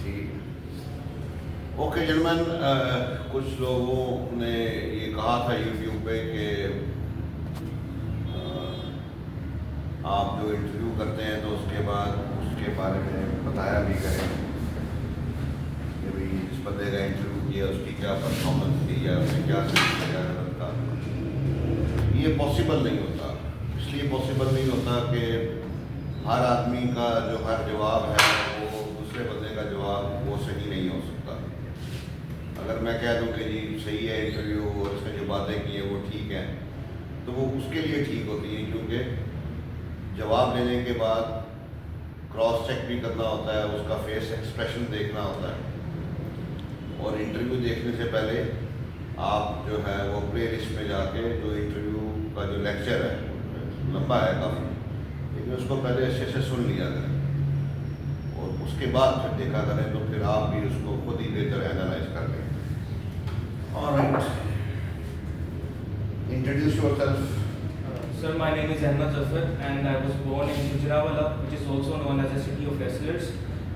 ठीक। Okay gentleman, कुछ लोगों ने ये कहा था यूट्यूब पे कि आप जो इंटरव्यू करते हैं तो उसके बाद उसके बारे में बताया भी करें कि भाई इस बंदे का इंटरव्यू किया, उसकी क्या परफॉर्मेंस थी या उसने क्या किया था। ये पॉसिबल नहीं होता। इसलिए पॉसिबल नहीं होता कि हर आदमी का जो हर जवाब है वो दूसरे बंदे का जवाब वो सही नहीं हो सकता। अगर मैं कह दूं कि जी सही है इंटरव्यू और उसने जो बातें की हैं वो ठीक हैं, तो वो उसके लिए ठीक होती हैं, क्योंकि जवाब देने के बाद क्रॉस चेक भी करना होता है, उसका फेस एक्सप्रेशन देखना होता है, और इंटरव्यू देखने से पहले आप जो है वो प्ले लिस्ट में जाके जो इंटरव्यू का जो लेक्चर है लंबा है काफ़ी, लेकिन उसको पहले अच्छे से सुन लिया करें और उसके बाद फिर देखा करें, तो फिर आप भी उसको खुद ही बेहतर एनालाइज कर लें। Alright, introduce yourself. Sir, my name is Ahmed Zafar and I was born in Gujranwala, which is also known as the city of wrestlers.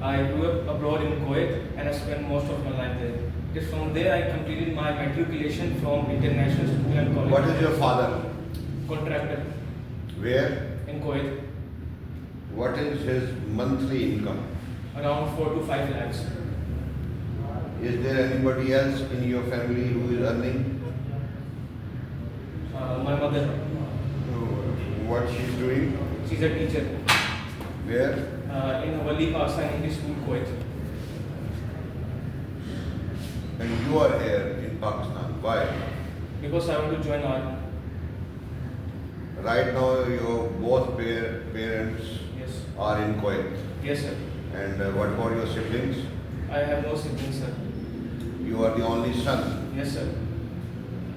I grew up abroad in Kuwait and I spent most of my life there. It is from there I completed my matriculation from International School and College. What is your father? Contractor. Where? In Kuwait. What is his monthly income? Around 4 to 5 lakhs. Is there anybody else in your family who is earning? My mother. What she is doing? She's a teacher. Where? In Wali Pakistan English School, Kuwait. And you are here in Pakistan. Why? Because I want to join army. Right now, your both parents Yes. are in Kuwait. Yes, sir. And what about your siblings? I have no siblings, sir. You are the only son Yes, sir.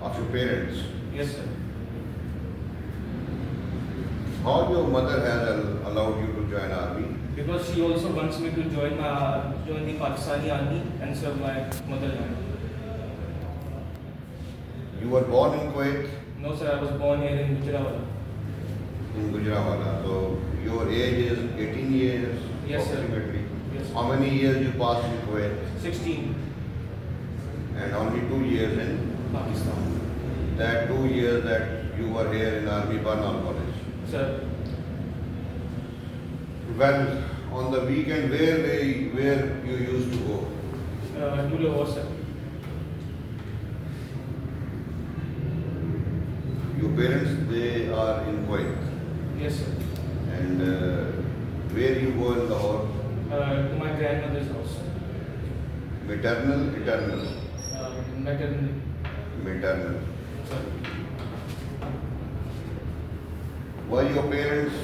of your parents. Yes, sir. How your mother has allowed you to join army? Because she also wants me to join the Pakistani army and serve my motherland. You were born in Kuwait, No, sir, I was born here in Gujranwala. in Gujranwala. So your age is 18 years Yes, sir. approximately. Yes, sir. How many years you passed in Kuwait? 16, And only 2 years in Pakistan. that 2 years that you were here in Army Barnal College. Sir, Well, on the weekend, where you used to go? to Lahore, sir. Your parents, they are in Kuwait. Yes, sir. And where you go in Lahore? To my grandmother's house. Maternal, eternal? Maternity. Maternal. Sir. Were your parents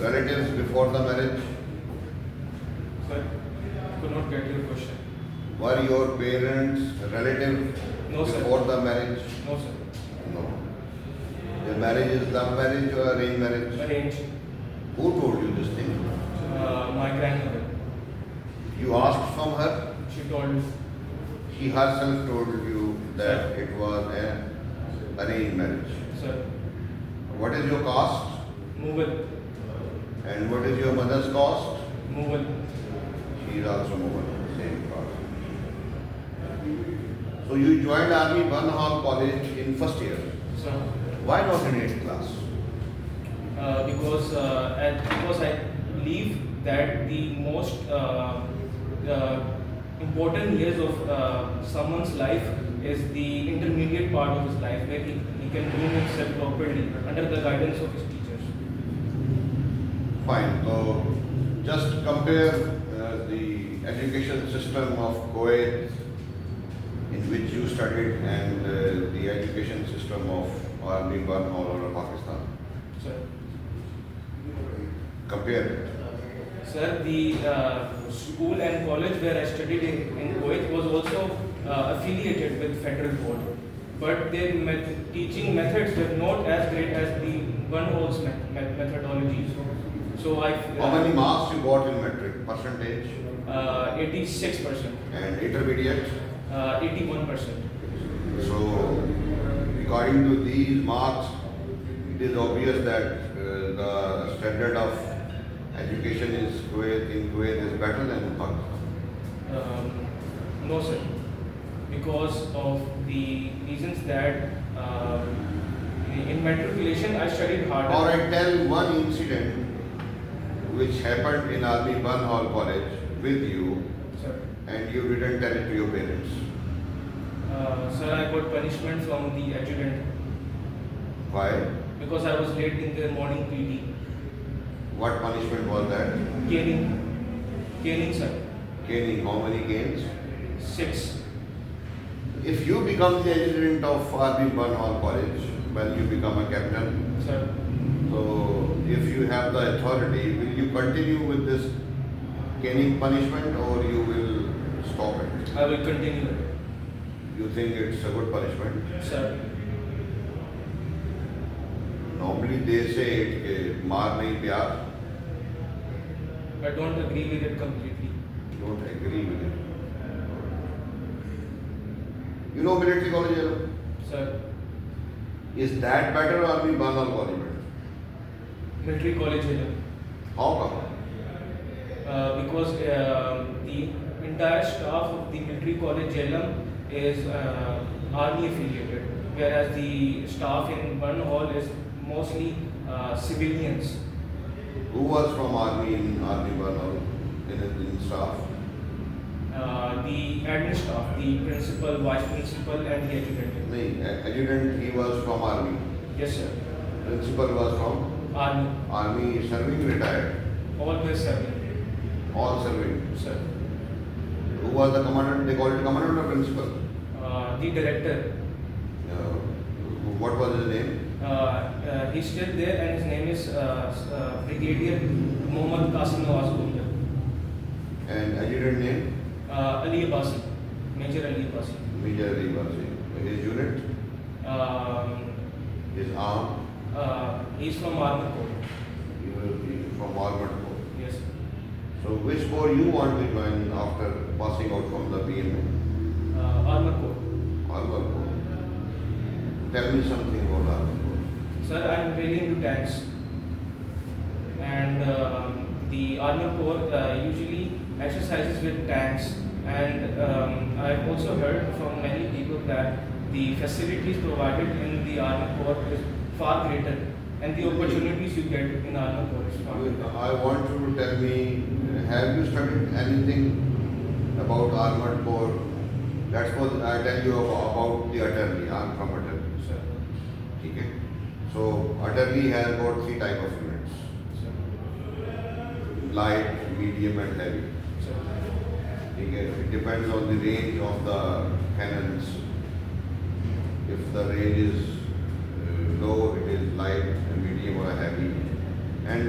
relatives before the marriage? Sir, could not get your question. Were your parents relatives No, sir. before the marriage? No, sir. No. The marriage is love marriage or arranged marriage? Arranged. Who told you this thing? My grandmother. You asked from her? She told me. She herself told you that it was an arranged marriage. Sir, What is your caste? Mughal. And what is your mother's caste? Mughal. She is also Mughal, same caste. So you joined Army Barnhall College in first year. Sir. Why not in 8th class? Because I believe that the most important years of someone's life is the intermediate part of his life, where he can groom himself properly under the guidance of his teachers. Fine. So just compare the education system of Kuwait in which you studied and the education system of Army Barnhall or Pakistan. Sir. Compare it. Sir, the school and college where I studied in Kuwait was also affiliated with federal board, but their teaching methods were not as great as the Barnhall's methodology. So How many marks you got in metric? Percentage? 86%, And intermediate? 81%. So according to these marks, it is obvious that the standard of education in Kuwait is better than in Pakistan. No, sir. Because of the reasons that in matriculation I studied harder. Alright, tell one incident which happened in Army Bun Hall College with you Sir. and you didn't tell it to your parents. Sir, I got punishment from the adjutant Why? because I was late in the morning PT. What punishment was that? Caning, sir. Caning. How many canes? 6. If you become the adjutant of Army Bun Hall College, when you become a captain, Sir. so if you have the authority, will you continue with this caning punishment or you will stop it? I will continue it. You think it's a good punishment? Sir. Normally they say it कि मार नहीं प्यार. I don't agree with it completely. Don't agree with it. You know military college, yellow? Sir. Is that better or Army Bun Hall College better? Military college here. How come? Because the entire staff of the military college Jhelum is army affiliated, whereas the staff in Bun Hall is mostly civilians. Who was from Army in Army Bun Hall in staff? The admin staff, the principal, vice principal, and the adjutant. No, adjutant he was from Army. Yes, sir. Principal was from Army. Army, serving, retired. Always serving. All serving. Sir. Who was the commandant? They called it commandant or principal? The director. What was his name? He's still there, and his name is Brigadier Mohammad Qasim Nawaz Gunda. And adjutant name? Ali Abbasi. Major Ali Abbasi. Major Ali Basi. His unit? His arm? He's from Army Corps. He will be from Armored Corps. Yes. So which corps you want to join after passing out from the BMA? Army Corps. Armored Corps. Tell me something about Armored Corps. Sir, I'm really into tanks. And the Army Corps usually exercises with tanks. And I've also heard from many people that the facilities provided in the Army Corps is far greater, and the opportunities you get in Army Corps is far greater. I want you to tell me, have you studied anything about Armored Corps? That's what I tell you about the artillery. I'm from artillery. Sir. Okay. So artillery has got 3 types of units: Sir. light, medium, and heavy. Sir. Okay. It depends on the range of the cannons. If the range is low, it is light, a medium, or a heavy. And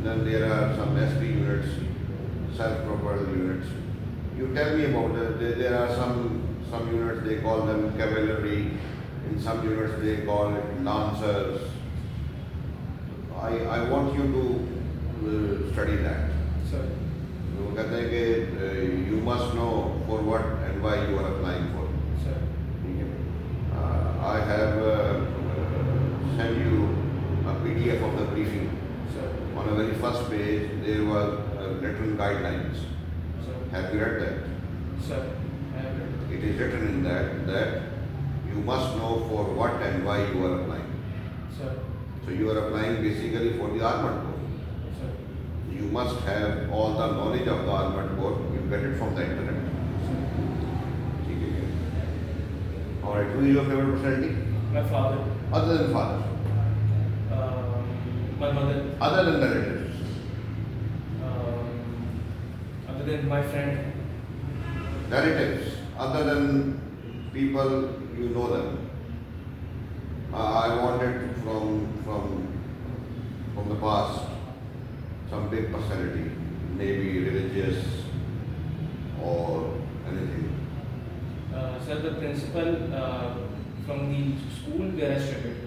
then there are some SP units, self-propelled units. You tell me about that. There are some units, they call them cavalry. In some units they call it lancers. I want you to study that. Sir. वो कहते हैं कि you must know for what and why you are applying for. Sir. I have sent you a PDF of the briefing. Sir. On the very first page, there was written guidelines. Sir. Have you read that? Sir. I have read. It is written in that you must know for what and why you are applying. Sir. So you are applying basically for the Armored Corps. Sir. You must have all the knowledge of the Armored Corps. You get it from the internet. ठीक है. All right. Who is your favorite personality? My father. Other than father. My mother. Other than relatives. Other than my friend. Relatives. Other than people you know them. I wanted from the past some big personality, maybe religious or anything. Sir, the principal from the school where I studied.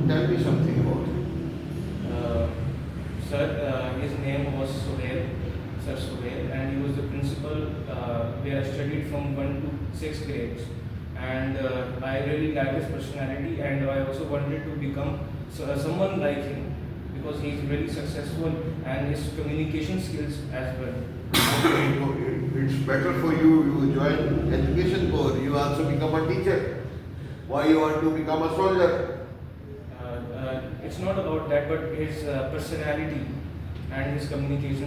Tell me something about it. Sir, his name was Sohail, Sir Sohail, and he was the principal where I studied from 1 to 6 grades. And I really liked his personality, and I also wanted to become someone like him, because he is really successful and his communication skills as well. It's better for you, you join education corps, you also become a teacher. Why you want to become a soldier? It's not about that, but his personality and his communication